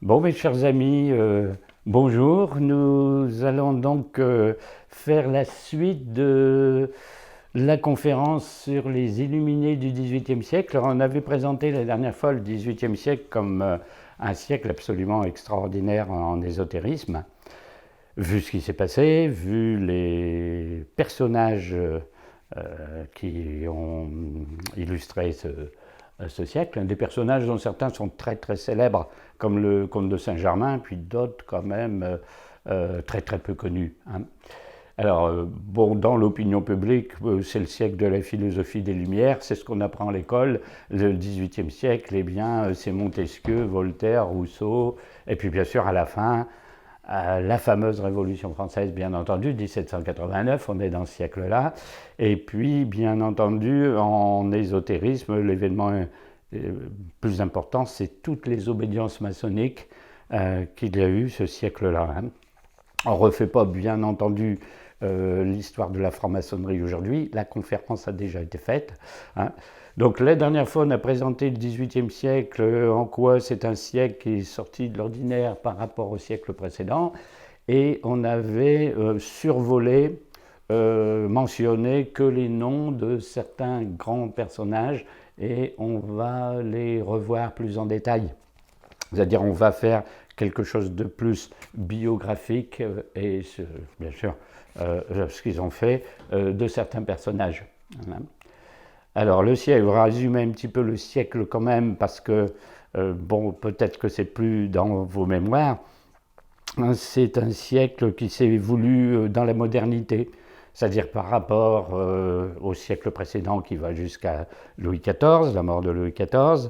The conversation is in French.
Bon, mes chers amis, bonjour. Nous allons donc faire la suite de la conférence sur les Illuminés du XVIIIe siècle. Alors, on avait présenté la dernière fois le XVIIIe siècle comme un siècle absolument extraordinaire en ésotérisme. Vu ce qui s'est passé, vu les personnages qui ont illustré ce siècle, des personnages dont certains sont très très célèbres, comme le comte de Saint-Germain, puis d'autres quand même très très peu connus. Hein. Alors, bon, dans l'opinion publique, c'est le siècle de la philosophie des Lumières, c'est ce qu'on apprend à l'école. Le XVIIIe siècle, eh bien, c'est Montesquieu, Voltaire, Rousseau, et puis bien sûr, à la fin, la fameuse Révolution française, bien entendu, 1789, on est dans ce siècle-là. Et puis, bien entendu, en ésotérisme, l'événement plus important, c'est toutes les obédiences maçonniques qu'il y a eu ce siècle-là. Hein. On ne refait pas, bien entendu, l'histoire de la franc-maçonnerie aujourd'hui. La conférence a déjà été faite. Hein. Donc la dernière fois, on a présenté le XVIIIe siècle, en quoi c'est un siècle qui est sorti de l'ordinaire par rapport au siècle précédent. Et on avait survolé, mentionné que les noms de certains grands personnages et on va les revoir plus en détail. C'est-à-dire on va faire quelque chose de plus biographique et bien sûr ce qu'ils ont fait de certains personnages. Voilà. Alors le siècle, on va résumer un petit peu le siècle quand même parce que bon, peut-être que c'est plus dans vos mémoires. C'est un siècle qui s'est voulu dans la modernité, c'est-à-dire par rapport au siècle précédent qui va jusqu'à Louis XIV, la mort de Louis XIV,